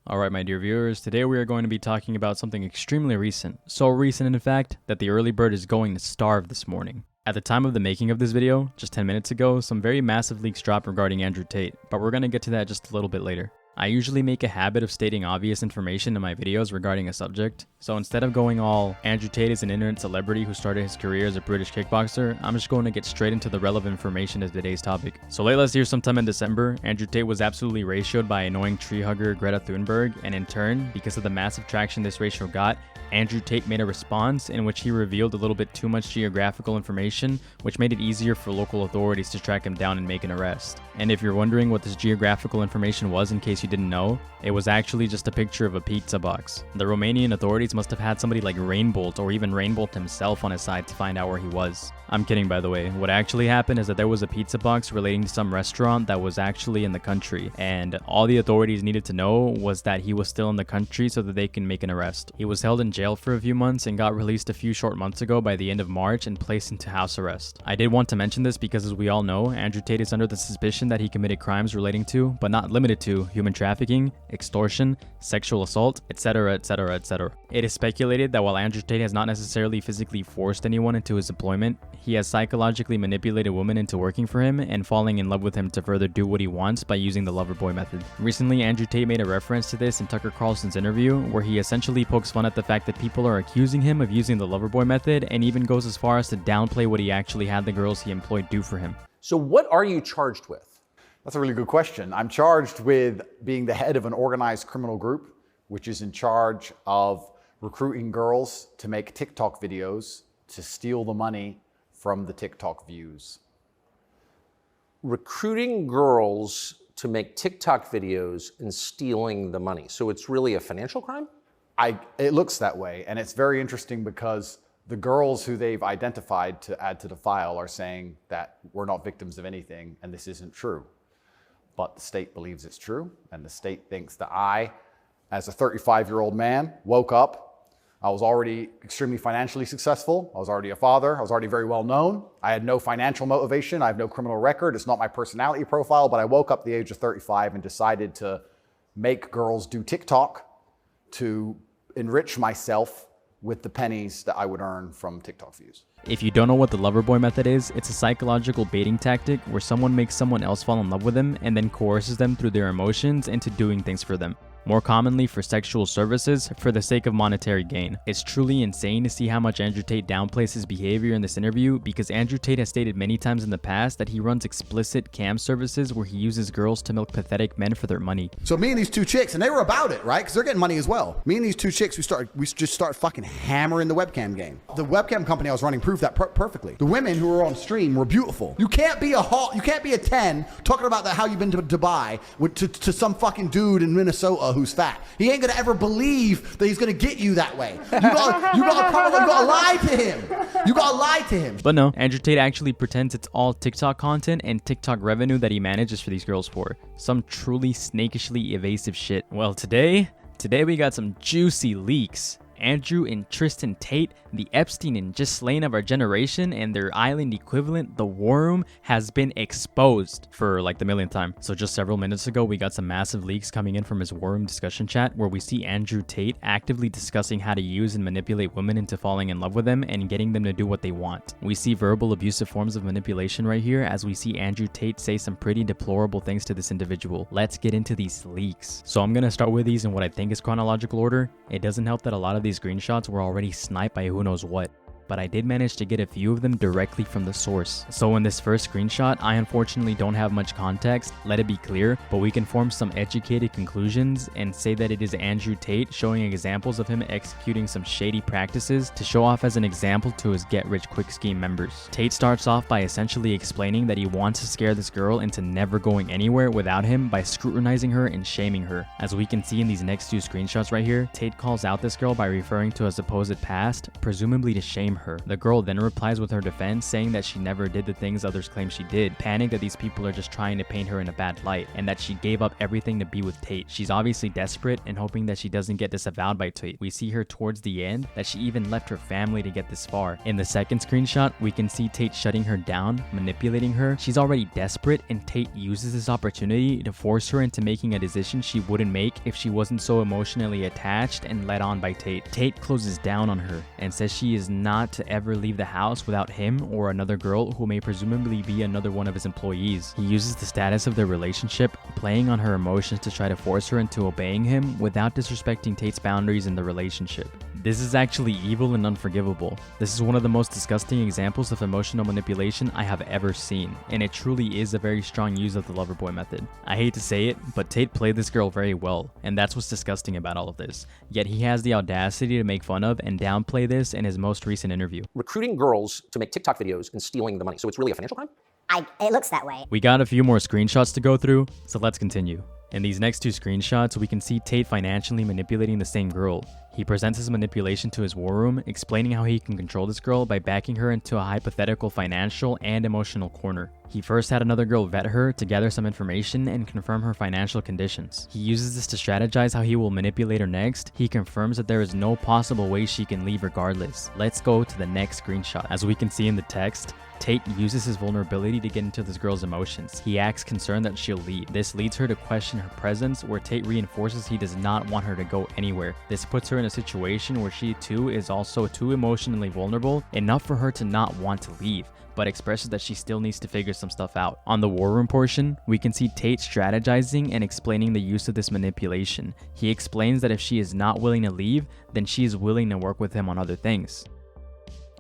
Alright my dear viewers, today we are going to be talking about something extremely recent. So recent in fact, that the early bird is going to starve this morning. At the time of the making of this video, just 10 minutes ago, some very massive leaks dropped regarding Andrew Tate, but we're going to get to that just a little bit later. I usually make a habit of stating obvious information in my videos regarding a subject, so instead of going all, Andrew Tate is an internet celebrity who started his career as a British kickboxer, I'm just going to get straight into the relevant information of today's topic. So late last year sometime in December, Andrew Tate was absolutely ratioed by annoying tree hugger Greta Thunberg, and in turn, because of the massive traction this ratio got, Andrew Tate made a response in which he revealed a little bit too much geographical information, which made it easier for local authorities to track him down and make an arrest. And if you're wondering what this geographical information was in case you didn't know, it was actually just a picture of a pizza box. The Romanian authorities must have had somebody like Rainbolt or even Rainbolt himself on his side to find out where he was. I'm kidding by the way. What actually happened is that there was a pizza box relating to some restaurant that was actually in the country, and all the authorities needed to know was that he was still in the country so that they can make an arrest. He was held in jail for a few months and got released a few short months ago by the end of March and placed into house arrest. I did want to mention this because, as we all know, Andrew Tate is under the suspicion that he committed crimes relating to, but not limited to, human trafficking, extortion, sexual assault, etc, etc, etc. It is speculated that while Andrew Tate has not necessarily physically forced anyone into his employment, he has psychologically manipulated women into working for him and falling in love with him to further do what he wants by using the lover boy method. Recently, Andrew Tate made a reference to this in Tucker Carlson's interview, where he essentially pokes fun at the fact that people are accusing him of using the lover boy method, and even goes as far as to downplay what he actually had the girls he employed do for him. So what are you charged with? That's a really good question. I'm charged with being the head of an organized criminal group, which is in charge of recruiting girls to make TikTok videos to steal the money from the TikTok views. Recruiting girls to make TikTok videos and stealing the money. So it's really a financial crime? It looks that way, and it's very interesting because the girls who they've identified to add to the file are saying that we're not victims of anything and this isn't true. But the state believes it's true, and the state thinks that I, as a 35-year-old man, woke up. I was already extremely financially successful. I was already a father. I was already very well known. I had no financial motivation. I have no criminal record. It's not my personality profile, but I woke up at the age of 35 and decided to make girls do TikTok to enrich myself with the pennies that I would earn from TikTok views. If you don't know what the lover boy method is, it's a psychological baiting tactic where someone makes someone else fall in love with them and then coerces them through their emotions into doing things for them. More commonly for sexual services, for the sake of monetary gain. It's truly insane to see how much Andrew Tate downplays his behavior in this interview, because Andrew Tate has stated many times in the past that he runs explicit cam services where he uses girls to milk pathetic men for their money. So me and these two chicks, and they were about it, right? Because they're getting money as well. Me and these two chicks, we just start fucking hammering the webcam game. The webcam company I was running proved that perfectly. The women who were on stream were beautiful. You can't be a 10 talking about how you've been to Dubai to some fucking dude in Minnesota who's fat. He ain't gonna ever believe that he's gonna get you that way. You gotta lie to him. You gotta lie to him. But no, Andrew Tate actually pretends it's all TikTok content and TikTok revenue that he manages for these girls for. Some truly snakishly evasive shit. Well, today we got some juicy leaks. Andrew and Tristan Tate, the Epstein and Ghislaine of our generation, and their island equivalent, the War Room, has been exposed for like the millionth time. So just several minutes ago, we got some massive leaks coming in from his War Room discussion chat, where we see Andrew Tate actively discussing how to use and manipulate women into falling in love with them and getting them to do what they want. We see verbal abusive forms of manipulation right here, as we see Andrew Tate say some pretty deplorable things to this individual. Let's get into these leaks. So I'm gonna start with these in what I think is chronological order. It doesn't help that a lot of these screenshots were already sniped by who knows what, but I did manage to get a few of them directly from the source. So in this first screenshot, I unfortunately don't have much context, let it be clear, but we can form some educated conclusions and say that it is Andrew Tate showing examples of him executing some shady practices to show off as an example to his get-rich-quick scheme members. Tate starts off by essentially explaining that he wants to scare this girl into never going anywhere without him by scrutinizing her and shaming her. As we can see in these next two screenshots right here, Tate calls out this girl by referring to a supposed past, presumably to shame her. The girl then replies with her defense, saying that she never did the things others claim she did, panicked that these people are just trying to paint her in a bad light, and that she gave up everything to be with Tate. She's obviously desperate and hoping that she doesn't get disavowed by Tate. We see her towards the end that she even left her family to get this far. In the second screenshot, we can see Tate shutting her down, manipulating her. She's already desperate, and Tate uses this opportunity to force her into making a decision she wouldn't make if she wasn't so emotionally attached and led on by Tate. Tate closes down on her and says she is not to ever leave the house without him or another girl who may presumably be another one of his employees. He uses the status of their relationship, playing on her emotions to try to force her into obeying him without disrespecting Tate's boundaries in the relationship. This is actually evil and unforgivable. This is one of the most disgusting examples of emotional manipulation I have ever seen, and it truly is a very strong use of the lover boy method. I hate to say it, but Tate played this girl very well, and that's what's disgusting about all of this. Yet he has the audacity to make fun of and downplay this in his most recent interview. Recruiting girls to make TikTok videos and stealing the money. So it's really a financial crime? It looks that way. We got a few more screenshots to go through, so let's continue. In these next two screenshots, we can see Tate financially manipulating the same girl. He presents his manipulation to his war room, explaining how he can control this girl by backing her into a hypothetical financial and emotional corner. He first had another girl vet her to gather some information and confirm her financial conditions. He uses this to strategize how he will manipulate her next. He confirms that there is no possible way she can leave regardless. Let's go to the next screenshot. As we can see in the text, Tate uses his vulnerability to get into this girl's emotions. He acts concerned that she'll leave. This leads her to question her presence, where Tate reinforces he does not want her to go anywhere. This puts her in a situation where she too is also too emotionally vulnerable, enough for her to not want to leave, but expresses that she still needs to figure some stuff out. On the war room portion, we can see Tate strategizing and explaining the use of this manipulation. He explains that if she is not willing to leave, then she is willing to work with him on other things.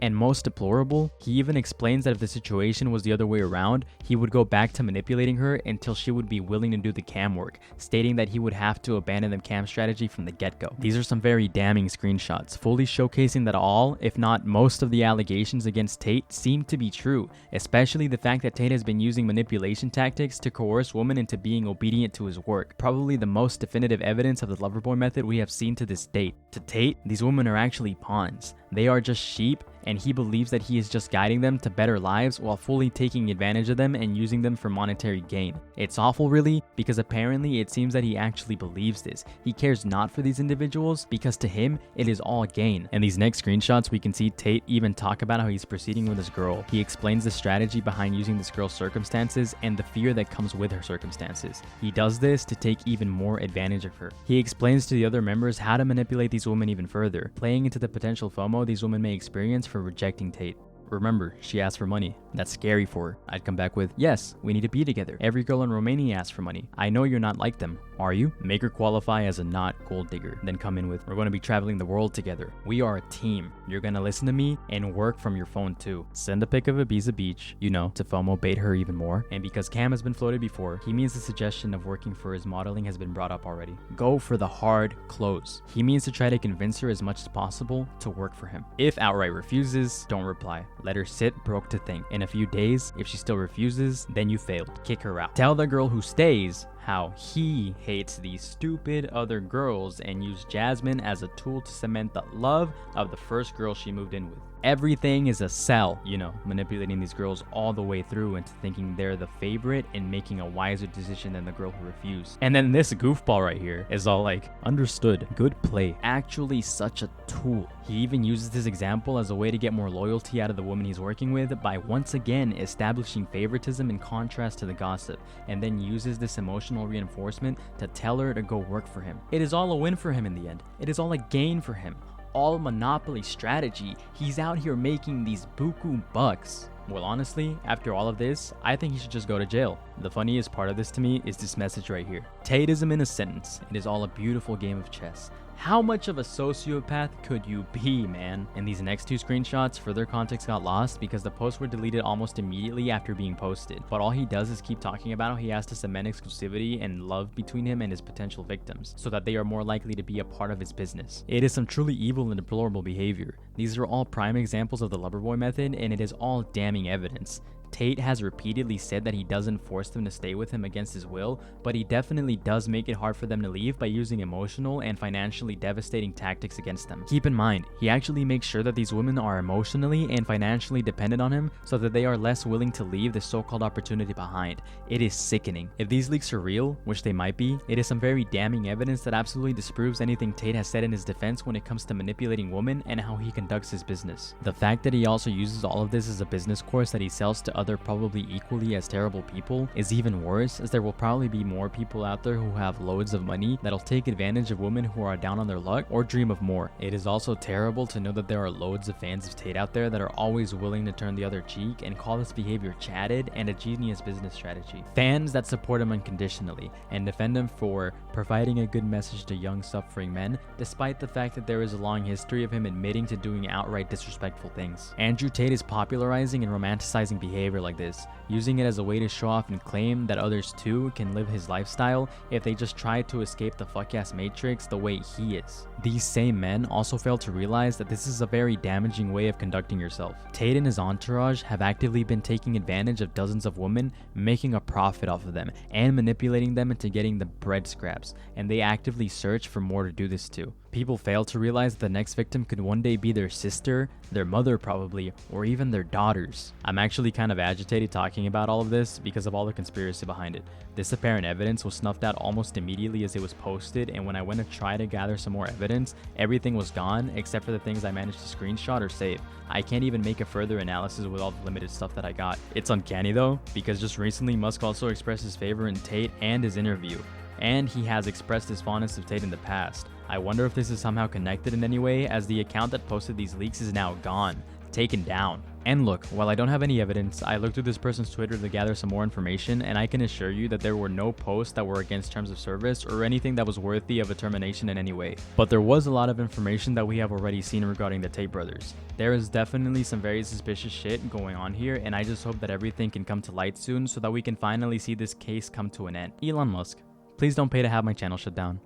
And most deplorable, he even explains that if the situation was the other way around, he would go back to manipulating her until she would be willing to do the cam work, stating that he would have to abandon the cam strategy from the get-go. These are some very damning screenshots, fully showcasing that all, if not most of the allegations against Tate seem to be true, especially the fact that Tate has been using manipulation tactics to coerce women into being obedient to his work, probably the most definitive evidence of the loverboy method we have seen to this date. To Tate, these women are actually pawns. They are just sheep, and he believes that he is just guiding them to better lives while fully taking advantage of them and using them for monetary gain. It's awful really, because apparently it seems that he actually believes this. He cares not for these individuals because to him, it is all gain. In these next screenshots, we can see Tate even talk about how he's proceeding with this girl. He explains the strategy behind using this girl's circumstances and the fear that comes with her circumstances. He does this to take even more advantage of her. He explains to the other members how to manipulate these women even further, playing into the potential FOMO these women may experience for rejecting Tate. Remember, she asked for money. That's scary for her. I'd come back with, yes, we need to be together. Every girl in Romania asks for money. I know you're not like them. Are you? Make her qualify as a not gold digger. Then come in with, we're going to be traveling the world together. We are a team. You're going to listen to me and work from your phone too. Send a pic of Ibiza Beach, to FOMO bait her even more. And because Cam has been floated before, he means the suggestion of working for his modeling has been brought up already. Go for the hard close. He means to try to convince her as much as possible to work for him. If outright refuses, don't reply. Let her sit broke to think. In a few days, if she still refuses, then you failed. Kick her out. Tell the girl who stays how he hates these stupid other girls and use Jasmine as a tool to cement the love of the first girl she moved in with. Everything is a sell, manipulating these girls all the way through into thinking they're the favorite and making a wiser decision than the girl who refused. And then this goofball right here is all like, understood, good play. Actually such a tool. He even uses this example as a way to get more loyalty out of the woman he's working with by once again establishing favoritism in contrast to the gossip, and then uses this emotional reinforcement to tell her to go work for him. It is all a win for him in the end. It is all a gain for him. All monopoly strategy. He's out here making these buku bucks. Well, honestly, after all of this, I think he should just go to jail. The funniest part of this to me is this message right here. Tateism in a sentence. It is all a beautiful game of chess. How much of a sociopath could you be, man? And these next two screenshots, further context got lost because the posts were deleted almost immediately after being posted. But all he does is keep talking about how he has to cement exclusivity and love between him and his potential victims, so that they are more likely to be a part of his business. It is some truly evil and deplorable behavior. These are all prime examples of the loverboy method, and it is all damning evidence. Tate has repeatedly said that he doesn't force them to stay with him against his will, but he definitely does make it hard for them to leave by using emotional and financially devastating tactics against them. Keep in mind, he actually makes sure that these women are emotionally and financially dependent on him so that they are less willing to leave the so-called opportunity behind. It is sickening. If these leaks are real, which they might be, it is some very damning evidence that absolutely disproves anything Tate has said in his defense when it comes to manipulating women and how he conducts his business. The fact that he also uses all of this as a business course that he sells to other probably equally as terrible people is even worse, as there will probably be more people out there who have loads of money that'll take advantage of women who are down on their luck or dream of more. It is also terrible to know that there are loads of fans of Tate out there that are always willing to turn the other cheek and call this behavior chatted and a genius business strategy. Fans that support him unconditionally and defend him for providing a good message to young suffering men, despite the fact that there is a long history of him admitting to doing outright disrespectful things. Andrew Tate is popularizing and romanticizing behavior like this, using it as a way to show off and claim that others too can live his lifestyle if they just try to escape the fuck-ass matrix the way he is. These same men also fail to realize that this is a very damaging way of conducting yourself. Tate and his entourage have actively been taking advantage of dozens of women, making a profit off of them, and manipulating them into getting the bread scraps, and they actively search for more to do this to. People fail to realize that the next victim could one day be their sister, their mother probably, or even their daughters. I'm actually kind of agitated talking about all of this because of all the conspiracy behind it. This apparent evidence was snuffed out almost immediately as it was posted, and when I went to try to gather some more evidence, everything was gone except for the things I managed to screenshot or save. I can't even make a further analysis with all the limited stuff that I got. It's uncanny though, because just recently Musk also expressed his favor in Tate and his interview, and he has expressed his fondness of Tate in the past. I wonder if this is somehow connected in any way, as the account that posted these leaks is now gone, taken down. And look, while I don't have any evidence, I looked through this person's Twitter to gather some more information, and I can assure you that there were no posts that were against terms of service or anything that was worthy of a termination in any way. But there was a lot of information that we have already seen regarding the Tate brothers. There is definitely some very suspicious shit going on here, and I just hope that everything can come to light soon so that we can finally see this case come to an end. Elon Musk, please don't pay to have my channel shut down.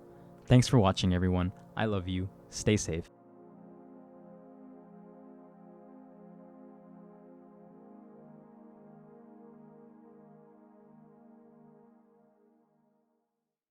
Thanks for watching, everyone. I love you. Stay safe.